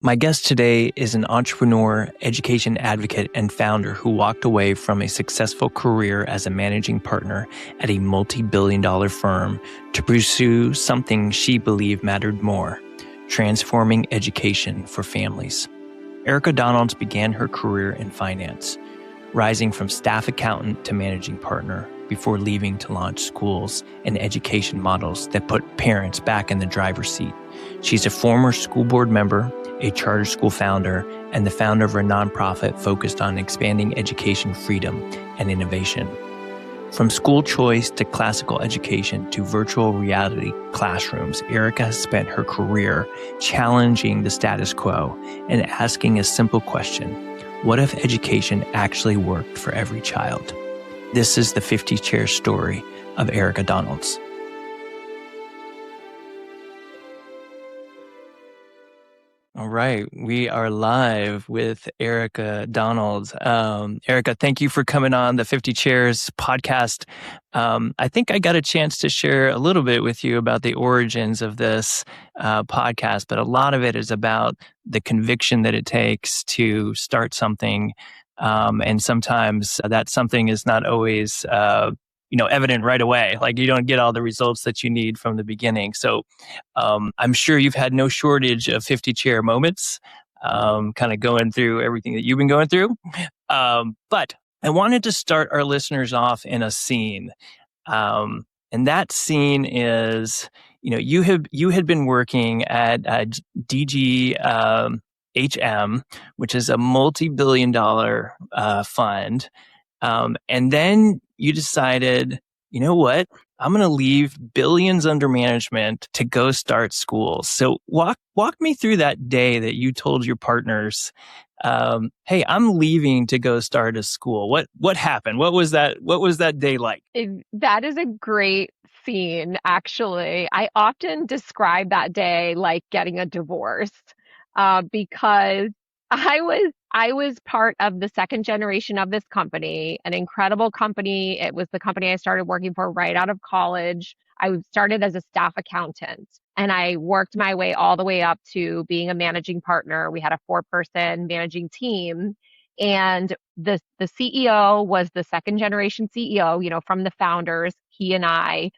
My guest today is an entrepreneur, education advocate, and founder who walked away from a successful career as a managing partner at a multi-billion-dollar firm to pursue something she believed mattered more, transforming education for families. Erika Donalds began her career in finance, rising from staff accountant to managing partner before leaving to launch schools and education models that put parents back in the driver's seat. She's a former school board member, a charter school founder, and the founder of a nonprofit focused on expanding education freedom and innovation. From school choice to classical education to virtual reality classrooms, Erika has spent her career challenging the status quo and asking a simple question: what if education actually worked for every child? This is the 50 Chair story of Erika Donalds. All right, we are live with Erika Donalds. Erika, thank you for coming on the 50 Chairs podcast. I think I got a chance to share a little bit with you about the origins of this podcast, but a lot of it is about the conviction that it takes to start something. And sometimes that something is not always evident right away. Like you don't get all the results that you need from the beginning. So I'm sure you've had no shortage of 50 chair moments, kind of going through everything that you've been going through. But I wanted to start our listeners off in a scene. And that scene is, you had been working at DG HM, which is a multi-billion-dollar fund. And then you decided, you know what? I'm going to leave billions under management to go start schools. So walk me through that day that you told your partners, "Hey, I'm leaving to go start a school." What happened? What was that day like? That is a great scene, actually. I often describe that day like getting a divorce, because I was part of the second generation of this company, an incredible company. It was the company I started working for right out of college. I started as a staff accountant and I worked my way all the way up to being a managing partner. We had a 4-person managing team. And the CEO was the second generation CEO, from the founders. He and I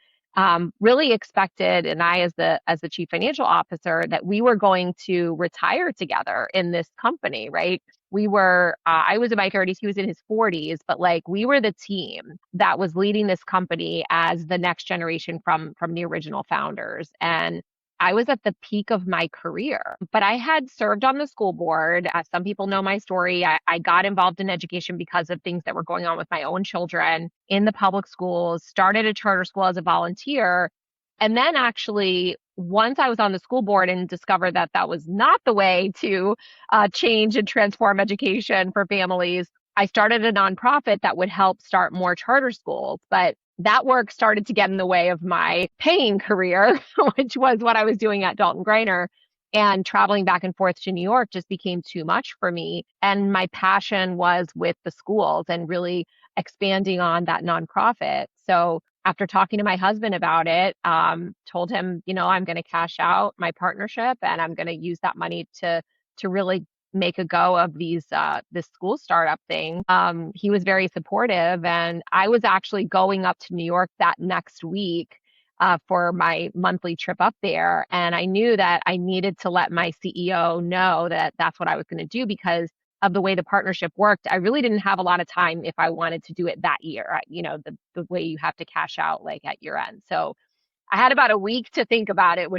really expected, and I as the chief financial officer, that we were going to retire together in this company, right? We were, I was in my 30s, he was in his 40s, but like we were the team that was leading this company as the next generation from the original founders. And I was at the peak of my career, but I had served on the school board. As some people know my story, I got involved in education because of things that were going on with my own children in the public schools, started a charter school as a volunteer. And then actually, once I was on the school board and discovered that that was not the way to change and transform education for families, I started a nonprofit that would help start more charter schools. But that work started to get in the way of my paying career, which was what I was doing at Dalton Greiner. And traveling back and forth to New York just became too much for me. And my passion was with the schools and really expanding on that nonprofit. So after talking to my husband about it, told him, I'm going to cash out my partnership and I'm going to use that money to really make a go of this school startup thing. He was very supportive, and I was actually going up to New York that next week for my monthly trip up there. And I knew that I needed to let my CEO know that that's what I was going to do because of the way the partnership worked. I really didn't have a lot of time if I wanted to do it that year, the way you have to cash out like at year end. So I had about a week to think about it,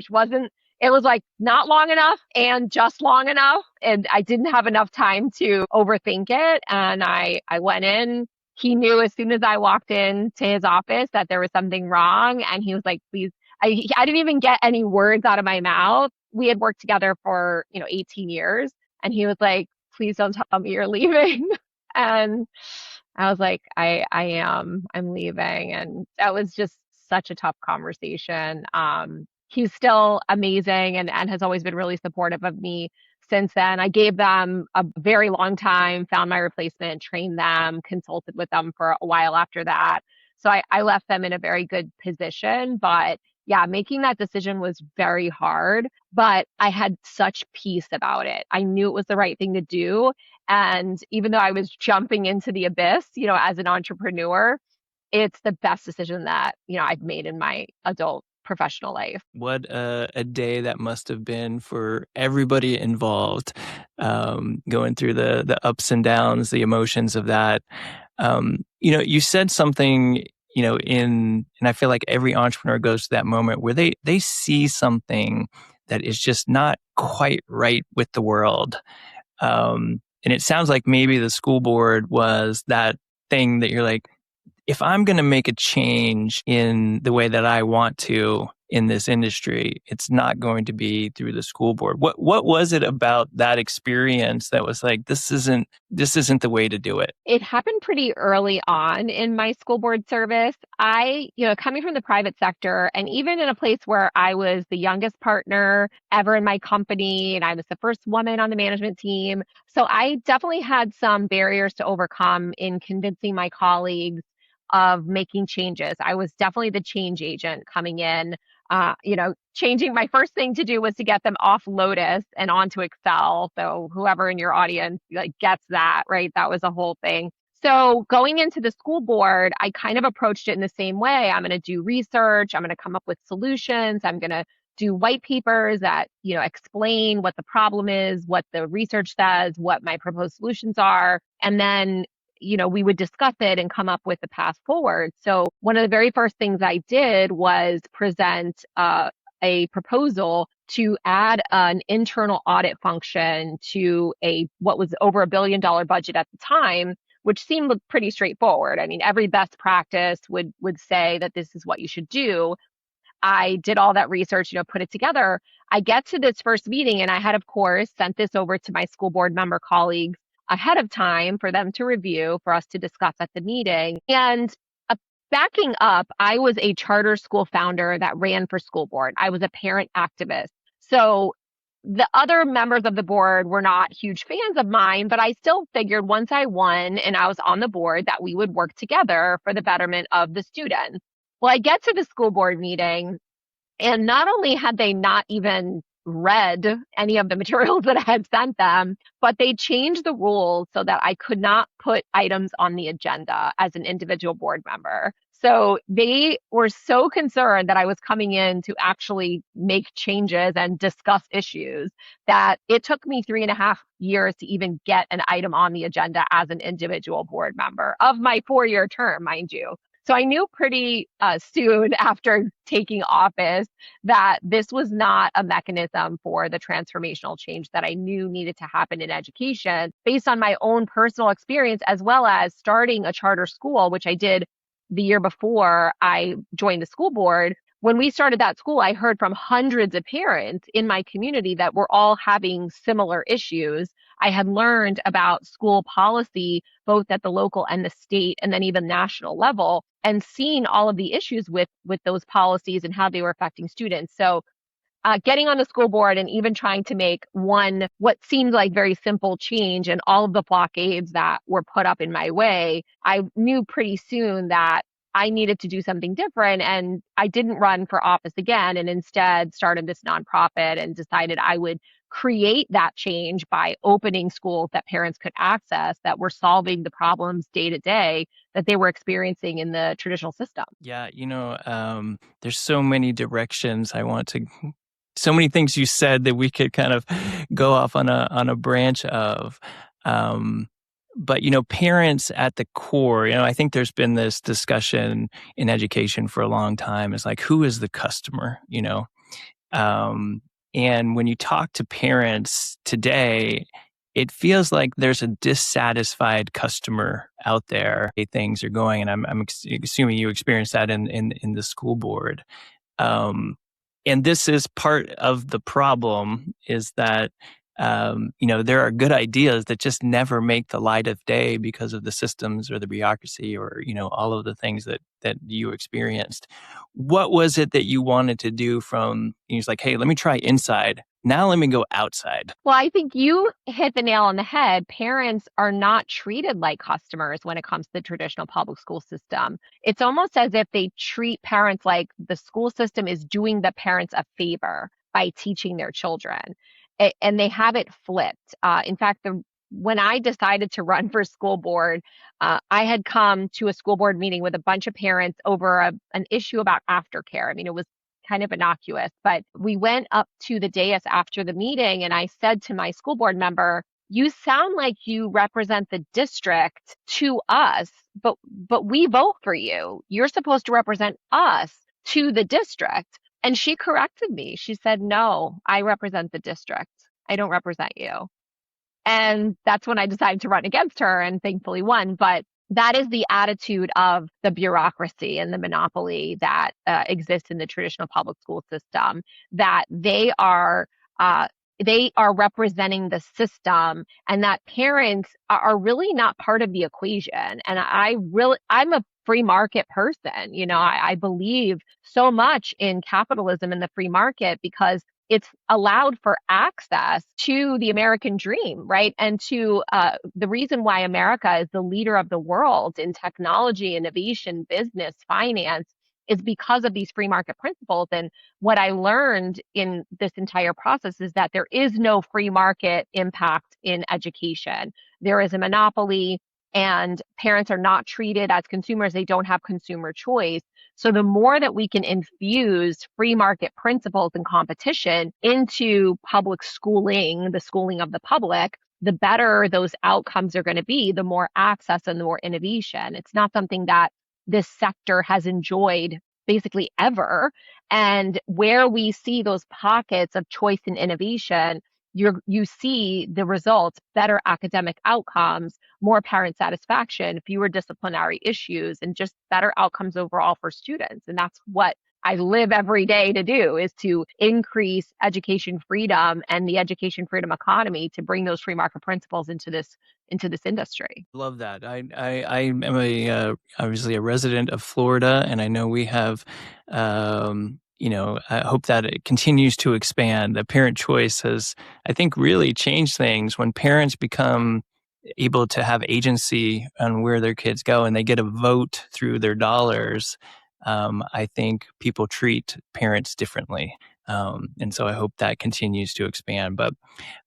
it was like not long enough and just long enough. And I didn't have enough time to overthink it. And I went in. He knew as soon as I walked into his office that there was something wrong. And he was like, please, I didn't even get any words out of my mouth. We had worked together for, 18 years. And he was like, please don't tell me you're leaving. And I was like, I'm leaving. And that was just such a tough conversation. He's still amazing and has always been really supportive of me since then. I gave them a very long time, found my replacement, trained them, consulted with them for a while after that. So I left them in a very good position, but yeah, making that decision was very hard, but I had such peace about it. I knew it was the right thing to do. And even though I was jumping into the abyss, as an entrepreneur, it's the best decision that, I've made in my adult professional life. What a day that must have been for everybody involved, going through the ups and downs, the emotions of that. You said something, and I feel like every entrepreneur goes to that moment where they see something that is just not quite right with the world. And it sounds like maybe the school board was that thing that you're like, if I'm going to make a change in the way that I want to in this industry, it's not going to be through the school board. What was it about that experience that was like, this isn't the way to do it? It happened pretty early on in my school board service. Coming from the private sector and even in a place where I was the youngest partner ever in my company and I was the first woman on the management team. So I definitely had some barriers to overcome in convincing my colleagues of making changes. I was definitely the change agent coming in. Changing my first thing to do was to get them off Lotus and onto Excel. So whoever in your audience like gets that, right? That was a whole thing. So going into the school board, I kind of approached it in the same way. I'm going to do research. I'm going to come up with solutions. I'm going to do white papers that, explain what the problem is, what the research says, what my proposed solutions are. And then we would discuss it and come up with the path forward. So one of the very first things I did was present a proposal to add an internal audit function to what was over $1 billion budget at the time, which seemed pretty straightforward. I mean, every best practice would say that this is what you should do. I did all that research, put it together. I get to this first meeting and I had, of course, sent this over to my school board member colleagues ahead of time for them to review, for us to discuss at the meeting. And backing up, I was a charter school founder that ran for school board. I was a parent activist. So the other members of the board were not huge fans of mine, but I still figured once I won and I was on the board that we would work together for the betterment of the students. Well, I get to the school board meeting and not only had they not even read any of the materials that I had sent them, but they changed the rules so that I could not put items on the agenda as an individual board member. So they were so concerned that I was coming in to actually make changes and discuss issues that it took me 3.5 years to even get an item on the agenda as an individual board member of my 4-year term, mind you. So I knew pretty soon after taking office that this was not a mechanism for the transformational change that I knew needed to happen in education based on my own personal experience, as well as starting a charter school, which I did the year before I joined the school board. When we started that school, I heard from hundreds of parents in my community that were all having similar issues. I had learned about school policy, both at the local and the state, and then even national level, and seen all of the issues with those policies and how they were affecting students. So getting on the school board and even trying to make what seemed like very simple change and all of the blockades that were put up in my way, I knew pretty soon that I needed to do something different. And I didn't run for office again and instead started this nonprofit and decided I would create that change by opening schools that parents could access that were solving the problems day to day that they were experiencing in the traditional system. Yeah, there's so many directions so many things you said that we could kind of go off on a branch of. But parents at the core, I think there's been this discussion in education for a long time. It's like, who is the customer? And when you talk to parents today, it feels like there's a dissatisfied customer out there. Things are going, and I'm assuming you experienced that in the school board. And this is part of the problem, is that there are good ideas that just never make the light of day because of the systems or the bureaucracy or all of the things that you experienced. What was it that you wanted to do from? It's like, hey, let me try inside Now let me go outside. Well, I think you hit the nail on the head. Parents are not treated like customers when it comes to the traditional public school system. It's almost as if they treat parents like the school system is doing the parents a favor by teaching their children. And they have it flipped. In fact, when I decided to run for school board, I had come to a school board meeting with a bunch of parents over an issue about aftercare. I mean, it was kind of innocuous, but we went up to the dais after the meeting and I said to my school board member, you sound like you represent the district to us, but we vote for you. You're supposed to represent us to the district. And she corrected me. She said, no, I represent the district. I don't represent you. And that's when I decided to run against her and thankfully won. But that is the attitude of the bureaucracy and the monopoly that exists in the traditional public school system, that they are representing the system and that parents are really not part of the equation. And I'm a free market person. You know, I believe so much in capitalism and the free market because it's allowed for access to the American dream, right? And to the reason why America is the leader of the world in technology, innovation, business, finance is because of these free market principles. And what I learned in this entire process is that there is no free market impact in education. There is a monopoly and parents are not treated as consumers. They don't have consumer choice. So the more that we can infuse free market principles and competition into public schooling, the schooling of the public, the better those outcomes are going to be, the more access and the more innovation. It's not something that this sector has enjoyed basically ever. And where we see those pockets of choice and innovation, you see the results, better academic outcomes, more parent satisfaction, fewer disciplinary issues, and just better outcomes overall for students. And that's what I live every day to do, is to increase education freedom and the education freedom economy to bring those free market principles into this industry. Love that. I am obviously a resident of Florida, and I know we have, I hope that it continues to expand. The parent choice has, I think, really changed things when parents become able to have agency on where their kids go and they get a vote through their dollars. I think people treat parents differently. And so I hope that continues to expand. But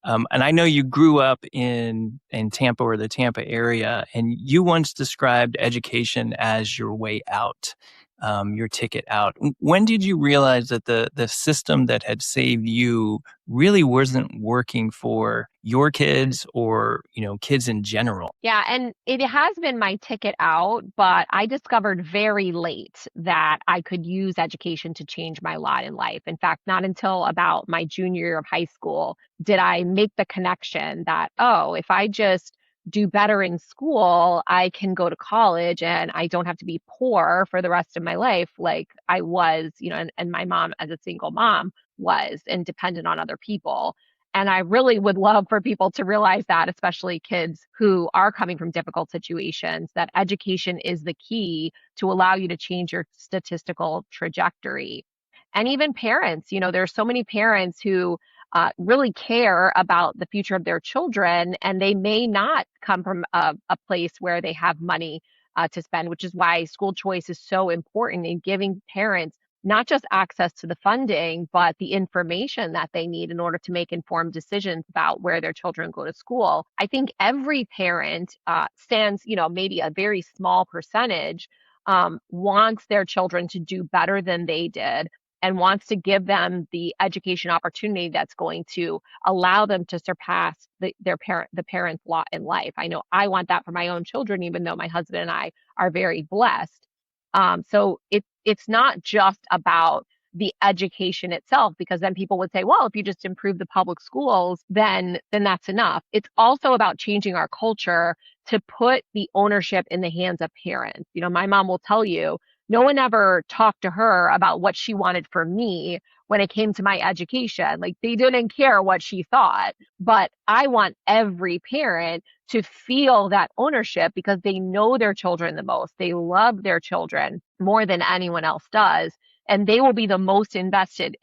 and I know you grew up in Tampa or the Tampa area, and you once described education as your way out, your ticket out. When did you realize that the system that had saved you really wasn't working for your kids or, kids in general? Yeah, and it has been my ticket out, but I discovered very late that I could use education to change my lot in life. In fact, not until about my junior year of high school did I make the connection that, oh, if I just do better in school, I can go to college and I don't have to be poor for the rest of my life like I was, and my mom as a single mom was and dependent on other people. And I really would love for people to realize that, especially kids who are coming from difficult situations, that education is the key to allow you to change your statistical trajectory. And even parents, there's so many parents who really care about the future of their children, and they may not come from a place where they have money to spend, which is why school choice is so important in giving parents not just access to the funding, but the information that they need in order to make informed decisions about where their children go to school. I think every parent stands, maybe a very small percentage, wants their children to do better than they did and wants to give them the education opportunity that's going to allow them to surpass the parent's lot in life. I know I want that for my own children, even though my husband and I are very blessed. So it's not just about the education itself, because then people would say, well, if you just improve the public schools, then that's enough. It's also about changing our culture to put the ownership in the hands of parents. My mom will tell you, no one ever talked to her about what she wanted for me when it came to my education. Like, they didn't care what she thought. But I want every parent to feel that ownership because they know their children the most. They love their children more than anyone else does. And they will be the most invested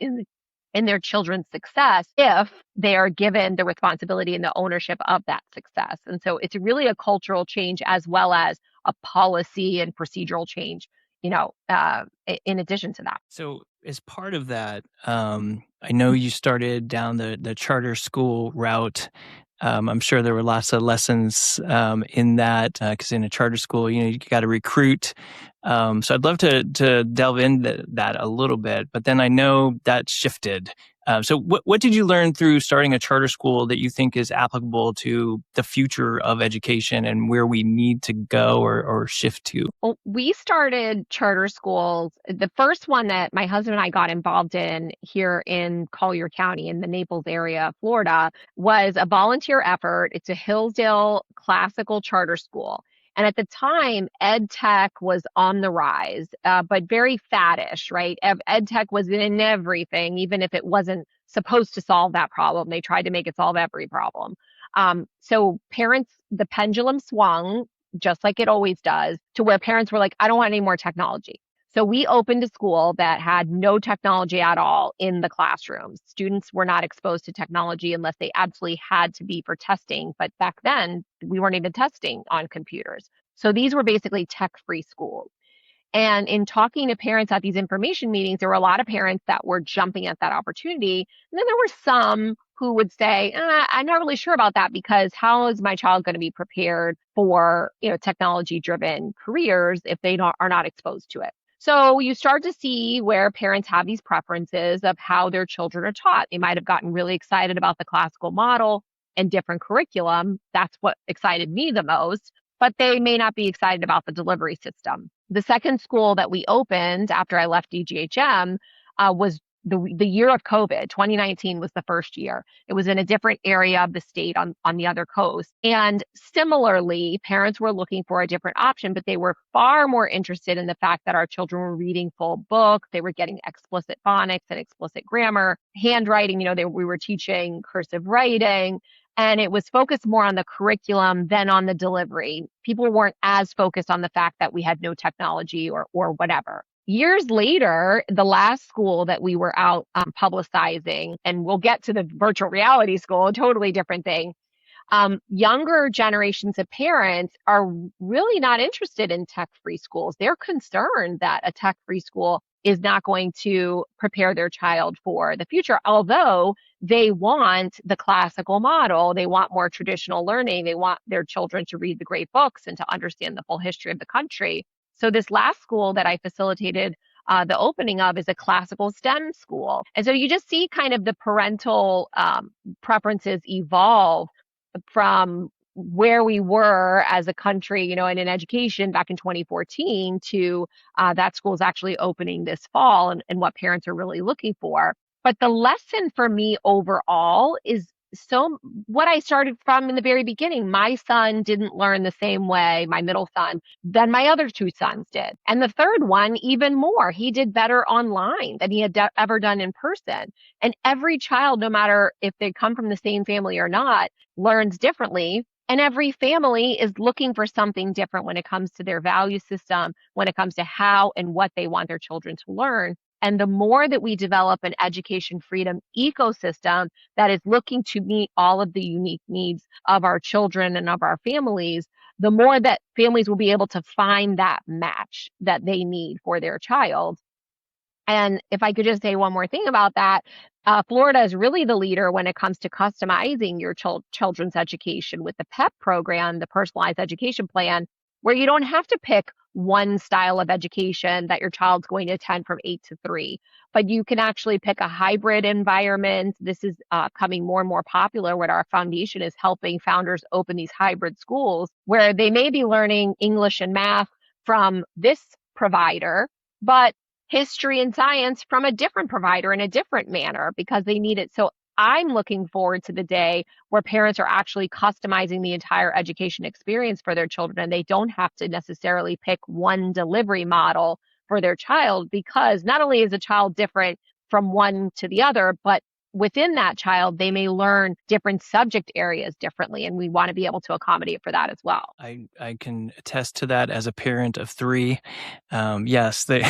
in their children's success if they are given the responsibility and the ownership of that success. And so it's really a cultural change as well as a policy and procedural change, in addition to that. So, as part of that, I know you started down the charter school route. I'm sure there were lots of lessons in that because in a charter school, you got to recruit. So I'd love to delve into that a little bit, but then I know that shifted. So what did you learn through starting a charter school that you think is applicable to the future of education and where we need to go or shift to? Well, we started charter schools. The first one that my husband and I got involved in here in Collier County in the Naples area of Florida was a volunteer effort. It's a Hillsdale classical charter school. And at the time, ed tech was on the rise, but very faddish, right? Ed tech was in everything, even if it wasn't supposed to solve that problem. They tried to make it solve every problem. So parents, the pendulum swung just like it always does, to where parents were like, I don't want any more technology. So we opened a school that had no technology at all in the classrooms. Students were not exposed to technology unless they absolutely had to be for testing. But back then, we weren't even testing on computers. So these were basically tech-free schools. And in talking to parents at these information meetings, there were a lot of parents that were jumping at that opportunity. And then there were some who would say, I'm not really sure about that because how is my child going to be prepared for, technology driven careers if they are not exposed to it? So you start to see where parents have these preferences of how their children are taught. They might have gotten really excited about the classical model and different curriculum. That's what excited me the most, but they may not be excited about the delivery system. The second school that we opened after I left DGHM was the year of COVID. 2019 was the first year. It was in a different area of the state on the other coast. And similarly, parents were looking for a different option, but they were far more interested in the fact that our children were reading full books. They were getting explicit phonics and explicit grammar, handwriting, we were teaching cursive writing. And it was focused more on the curriculum than on the delivery. People weren't as focused on the fact that we had no technology or whatever. Years later, the last school that we were out publicizing, and we'll get to the virtual reality school, a totally different thing. Younger generations of parents are really not interested in tech-free schools. They're concerned that a tech-free school is not going to prepare their child for the future, although they want the classical model. They want more traditional learning. They want their children to read the great books and to understand the full history of the country. So this last school that I facilitated the opening of is a classical STEM school. And so you just see kind of the parental preferences evolve from where we were as a country, and in education back in 2014 to that school is actually opening this fall and what parents are really looking for. But the lesson for me overall is what I started from in the very beginning. My son didn't learn the same way, my middle son, than my other two sons did. And the third one, even more. He did better online than he had ever done in person. And every child, no matter if they come from the same family or not, learns differently. And every family is looking for something different when it comes to their value system, when it comes to how and what they want their children to learn. And the more that we develop an education freedom ecosystem that is looking to meet all of the unique needs of our children and of our families, the more that families will be able to find that match that they need for their child. And if I could just say one more thing about that, Florida is really the leader when it comes to customizing your children's education with the PEP program, the Personalized Education Plan, where you don't have to pick one style of education that your child's going to attend from 8 to 3, but you can actually pick a hybrid environment. This is coming more and more popular, where our foundation is helping founders open these hybrid schools where they may be learning English and math from this provider, but history and science from a different provider in a different manner because they need it. So I'm looking forward to the day where parents are actually customizing the entire education experience for their children, and they don't have to necessarily pick one delivery model for their child, because not only is a child different from one to the other, but within that child, they may learn different subject areas differently, and we want to be able to accommodate for that as well. I can attest to that as a parent of three. Yes, they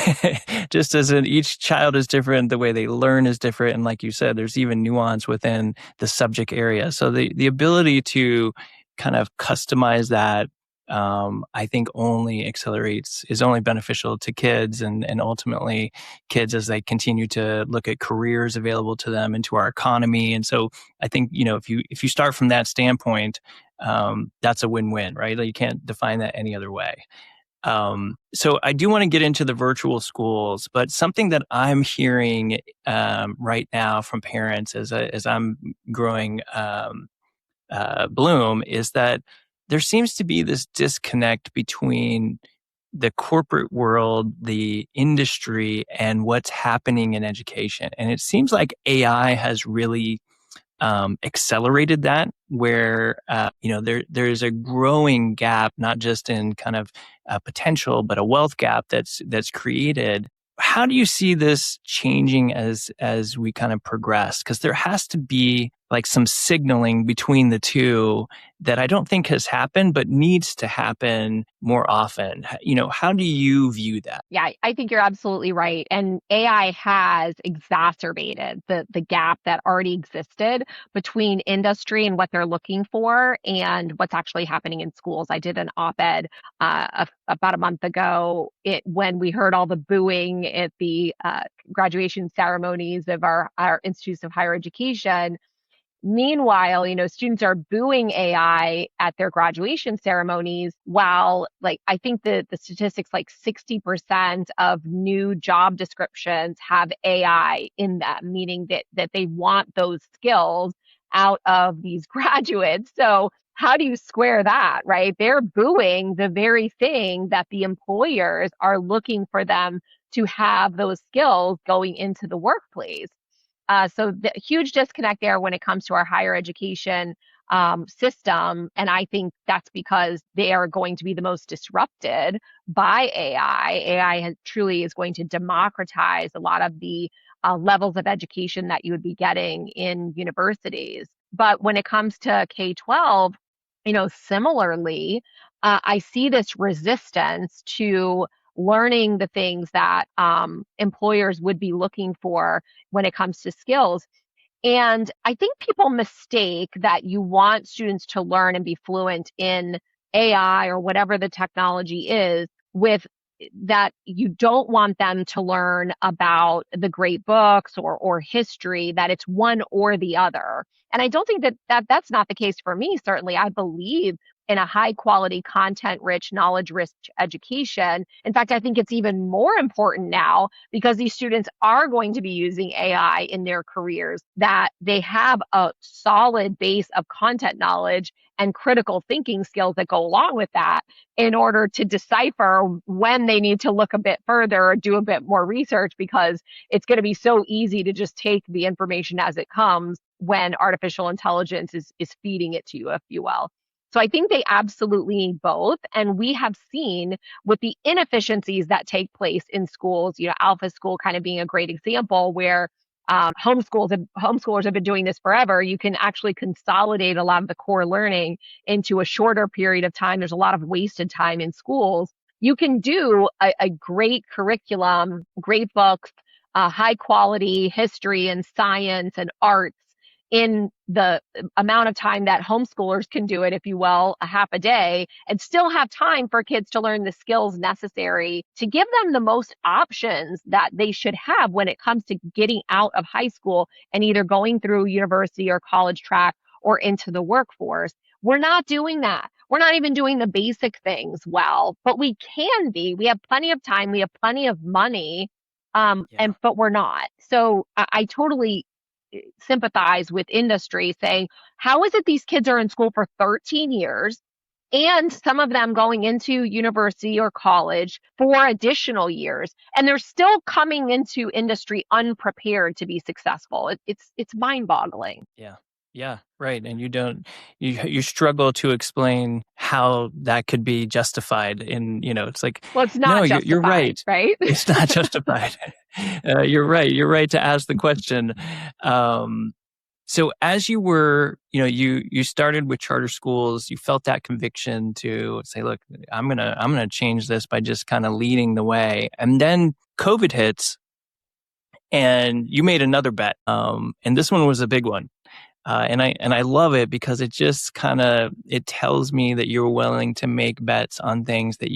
just as in each child is different, the way they learn is different, and like you said, there's even nuance within the subject area. So the ability to kind of customize that, I think, is only beneficial to kids, and ultimately kids as they continue to look at careers available to them into our economy. And so I think, if you start from that standpoint, that's a win-win, right? Like, you can't define that any other way. So I do want to get into the virtual schools, but something that I'm hearing right now from parents as I'm growing Bloom is that there seems to be this disconnect between the corporate world, the industry, and what's happening in education. And it seems like AI has really accelerated that, where there's a growing gap, not just in kind of potential, but a wealth gap that's created. How do you see this changing as we kind of progress? Because there has to be like some signaling between the two that I don't think has happened, but needs to happen more often. How do you view that? Yeah, I think you're absolutely right. And AI has exacerbated the gap that already existed between industry and what they're looking for and what's actually happening in schools. I did an op-ed about a month ago when we heard all the booing at the graduation ceremonies of our institutes of higher education. Meanwhile, students are booing AI at their graduation ceremonies while, like, I think the statistics, like 60% of new job descriptions have AI in them, meaning that they want those skills out of these graduates. So how do you square that, right? They're booing the very thing that the employers are looking for them to have those skills going into the workplace. So the huge disconnect there when it comes to our higher education system. And I think that's because they are going to be the most disrupted by AI. Truly is going to democratize a lot of the levels of education that you would be getting in universities. But when it comes to K-12, similarly, I see this resistance to learning the things that employers would be looking for when it comes to skills. And I think people mistake that you want students to learn and be fluent in AI or whatever the technology is, with that you don't want them to learn about the great books or history, that it's one or the other. And I don't think that's not the case for me. Certainly, I believe in a high quality, content rich, knowledge rich education. In fact, I think it's even more important now because these students are going to be using AI in their careers, that they have a solid base of content knowledge and critical thinking skills that go along with that in order to decipher when they need to look a bit further or do a bit more research, because it's going to be so easy to just take the information as it comes when artificial intelligence is feeding it to you, if you will. So I think they absolutely need both. And we have seen with the inefficiencies that take place in schools, Alpha School kind of being a great example where homeschoolers have been doing this forever. You can actually consolidate a lot of the core learning into a shorter period of time. There's a lot of wasted time in schools. You can do a great curriculum, great books, high quality history and science and arts in the amount of time that homeschoolers can do it, if you will, a half a day, and still have time for kids to learn the skills necessary to give them the most options that they should have when it comes to getting out of high school and either going through university or college track or into the workforce. We're not doing that. We're not even doing the basic things well, but we can be. We have plenty of time. We have plenty of money, Yeah. but we're not. So I totally sympathize with industry saying, how is it these kids are in school for 13 years and some of them going into university or college for additional years, and they're still coming into industry unprepared to be successful? It's mind-boggling. Yeah. Yeah, right. And you struggle to explain how that could be justified. And, it's like, Well, it's no, not you're justified, right. right? It's not justified. You're right. You're right to ask the question. Um, so as you were, you started with charter schools, you felt that conviction to say, look, I'm gonna change this by just kind of leading the way. And then COVID hits and you made another bet. And this one was a big one. And I love it because it just it tells me that you're willing to make bets on things that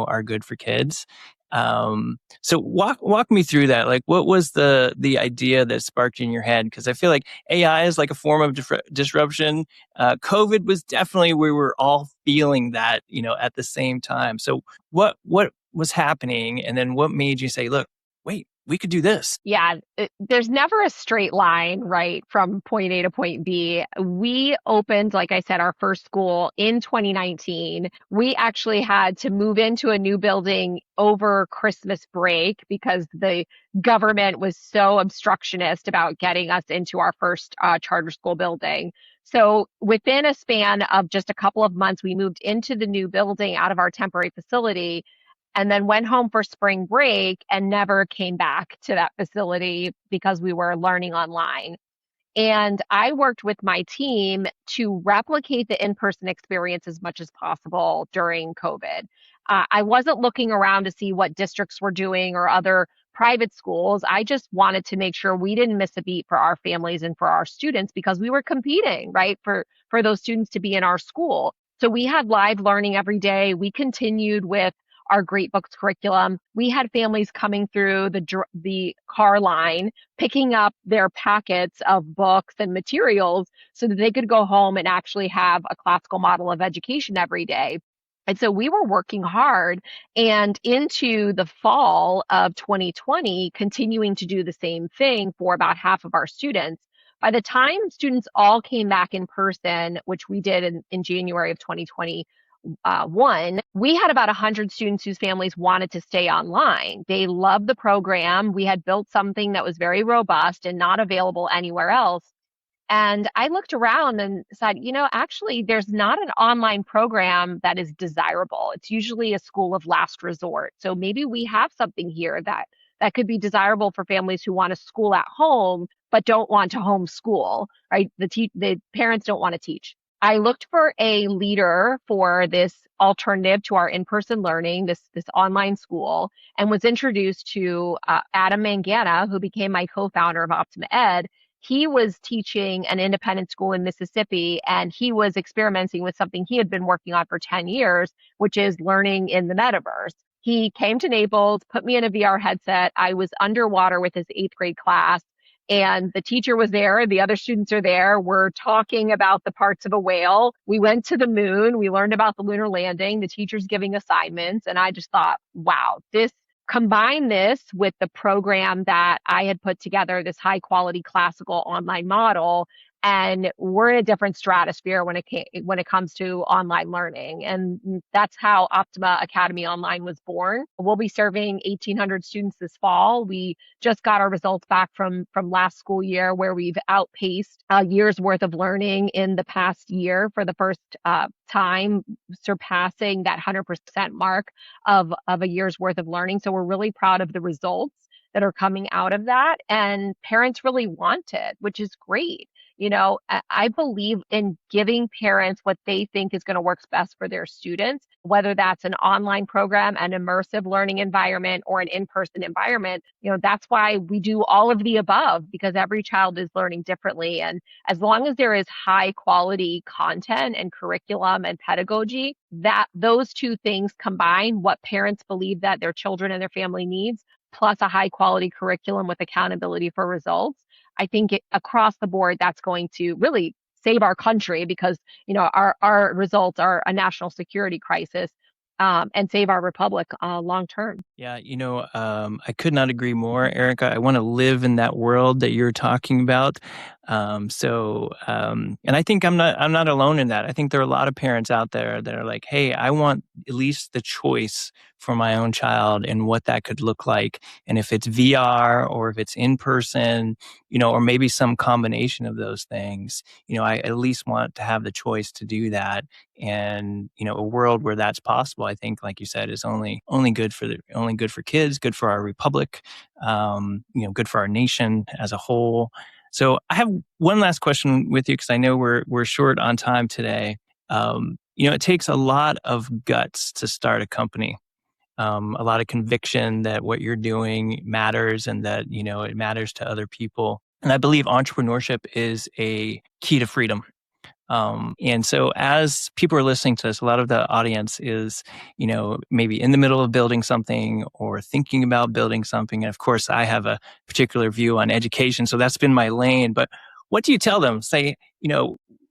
are good for kids. So walk me through that. Like, what was the idea that sparked in your head? Because I feel like AI is like a form of disruption. COVID was definitely, we were all feeling that at the same time. So what was happening, and then what made you say, look, wait, we could do this? Yeah, there's never a straight line, right, from point A to point B. We opened, like I said, our first school in 2019. We actually had to move into a new building over Christmas break because the government was so obstructionist about getting us into our first charter school building. So within a span of just a couple of months, we moved into the new building out of our temporary facility and then went home for spring break and never came back to that facility because we were learning online. And I worked with my team to replicate the in-person experience as much as possible during COVID. I wasn't looking around to see what districts were doing or other private schools. I just wanted to make sure we didn't miss a beat for our families and for our students because we were competing, right, for those students to be in our school. So we had live learning every day. We continued with our Great Books curriculum. We had families coming through the car line picking up their packets of books and materials so that they could go home and actually have a classical model of education every day. And so we were working hard and into the fall of 2020, continuing to do the same thing for about half of our students. By the time students all came back in person, which we did in January of 2020, we had about 100 students whose families wanted to stay online. They loved the program. We had built something that was very robust and not available anywhere else. And I looked around and said, actually, there's not an online program that is desirable. It's usually a school of last resort. So maybe we have something here that could be desirable for families who want to school at home but don't want to homeschool, right? The parents don't want to teach. I looked for a leader for this alternative to our in-person learning, this online school, and was introduced to Adam Mangana, who became my co-founder of Optima Ed. He was teaching an independent school in Mississippi, and he was experimenting with something he had been working on for 10 years, which is learning in the metaverse. He came to Naples, put me in a VR headset. I was underwater with his eighth grade class, and the teacher was there. The other students are there. We're talking about the parts of a whale. We went to the moon. We learned about the lunar landing. The teacher's giving assignments. And I just thought, wow, combine this with the program that I had put together, this high quality classical online model, and we're in a different stratosphere when it comes to online learning. And that's how Optima Academy Online was born. We'll be serving 1,800 students this fall. We just got our results back from last school year, where we've outpaced a year's worth of learning in the past year for the first time, surpassing that 100% mark of a year's worth of learning. So we're really proud of the results that are coming out of that, and parents really want it, which is great. I believe in giving parents what they think is going to work best for their students, whether that's an online program, an immersive learning environment, or an in-person environment. That's why we do all of the above, because every child is learning differently. And as long as there is high quality content and curriculum and pedagogy, that those two things combine what parents believe that their children and their family needs, plus a high quality curriculum with accountability for results. I think across the board, that's going to really save our country, because, our results are a national security crisis, and save our republic long term. Yeah, I could not agree more, Erica. I want to live in that world that you're talking about. And I think I'm not alone in that. I think there are a lot of parents out there that are like, hey, I want at least the choice for my own child and what that could look like. And if it's VR or if it's in person, or maybe some combination of those things, I at least want to have the choice to do that. And, a world where that's possible, I think, like you said, is only good for kids, good for our republic, good for our nation as a whole. So I have one last question with you because I know we're short on time today. It takes a lot of guts to start a company, a lot of conviction that what you're doing matters and that it matters to other people. And I believe entrepreneurship is a key to freedom. And so as people are listening to this, a lot of the audience is, maybe in the middle of building something or thinking about building something. And of course, I have a particular view on education. So that's been my lane. But what do you tell them? Say,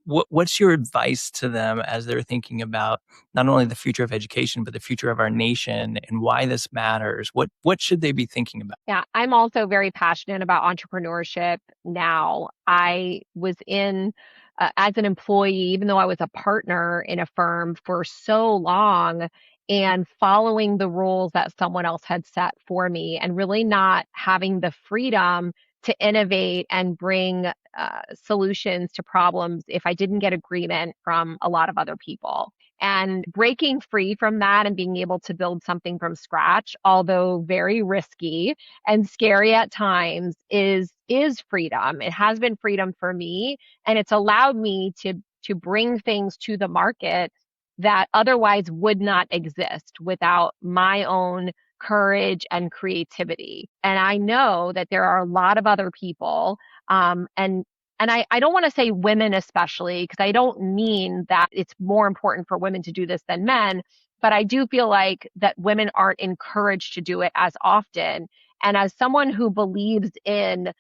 what's your advice to them as they're thinking about not only the future of education, but the future of our nation and why this matters? What should they be thinking about? Yeah, I'm also very passionate about entrepreneurship now. I was as an employee, even though I was a partner in a firm for so long, and following the rules that someone else had set for me, and really not having the freedom to innovate and bring solutions to problems if I didn't get agreement from a lot of other people. And breaking free from that and being able to build something from scratch, although very risky and scary at times, is freedom. It has been freedom for me, and it's allowed me to bring things to the market that otherwise would not exist without my own courage and creativity. And I know that there are a lot of other people, and I don't want to say women especially, because I don't mean that it's more important for women to do this than men, but I do feel like that women aren't encouraged to do it as often. And as someone who believes in,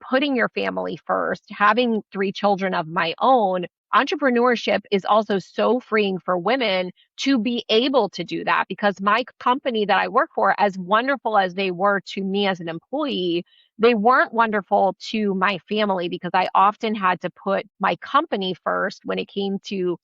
putting your family first, having 3 children of my own, entrepreneurship is also so freeing for women to be able to do that, because my company that I work for, as wonderful as they were to me as an employee, they weren't wonderful to my family, because I often had to put my company first when it came to,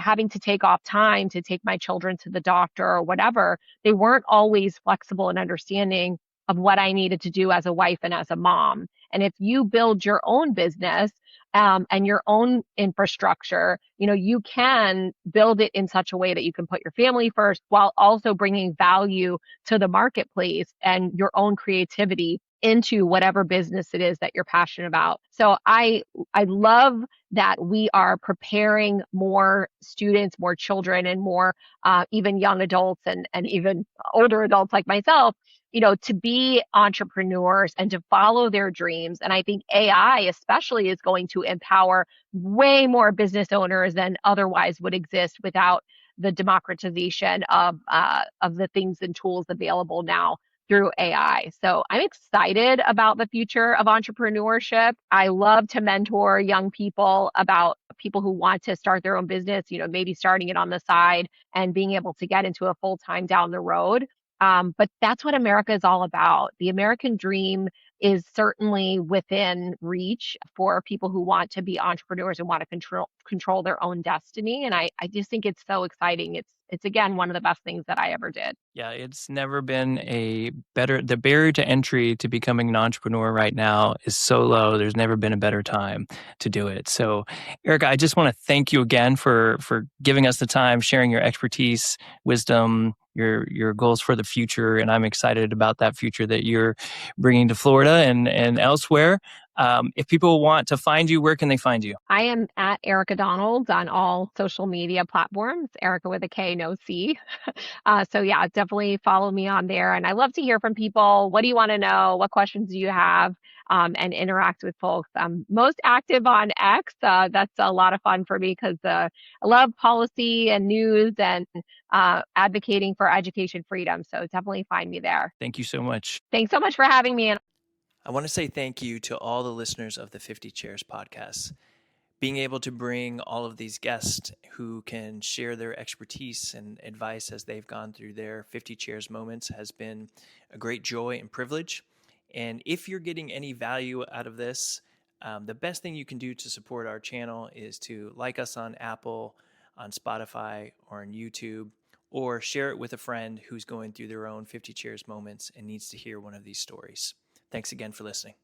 having to take off time to take my children to the doctor or whatever. They weren't always flexible and understanding of what I needed to do as a wife and as a mom. And if you build your own business, and your own infrastructure, you can build it in such a way that you can put your family first while also bringing value to the marketplace and your own creativity into whatever business it is that you're passionate about. So I love that we are preparing more students, more children, and more even young adults and even older adults like myself, to be entrepreneurs and to follow their dreams. And I think AI especially is going to empower way more business owners than otherwise would exist without the democratization of the things and tools available now through AI. So I'm excited about the future of entrepreneurship. I love to mentor young people about people who want to start their own business, maybe starting it on the side and being able to get into a full time down the road. But that's what America is all about. The American dream is certainly within reach for people who want to be entrepreneurs and want to control their own destiny. And I just think it's so exciting. It's again one of the best things that I ever did. Yeah, it's never been the barrier to entry to becoming an entrepreneur right now is so low. There's never been a better time to do it. So, Erika, I just want to thank you again for giving us the time, sharing your expertise, wisdom, your goals for the future. And I'm excited about that future that you're bringing to Florida and elsewhere. If people want to find you, where can they find you? I am at Erika Donalds on all social media platforms, Erika with a K, no C. So yeah, definitely follow me on there. And I love to hear from people. What do you want to know? What questions do you have? And interact with folks. I'm most active on X. That's a lot of fun for me because I love policy and news and advocating for education freedom. So definitely find me there. Thank you so much. Thanks so much for having me. I want to say thank you to all the listeners of the 50 Chairs podcast. Being able to bring all of these guests who can share their expertise and advice as they've gone through their 50 Chairs moments has been a great joy and privilege. And if you're getting any value out of this, The best thing you can do to support our channel is to like us on Apple, on Spotify, or on YouTube, or share it with a friend who's going through their own 50 Cheers moments and needs to hear one of these stories. Thanks again for listening.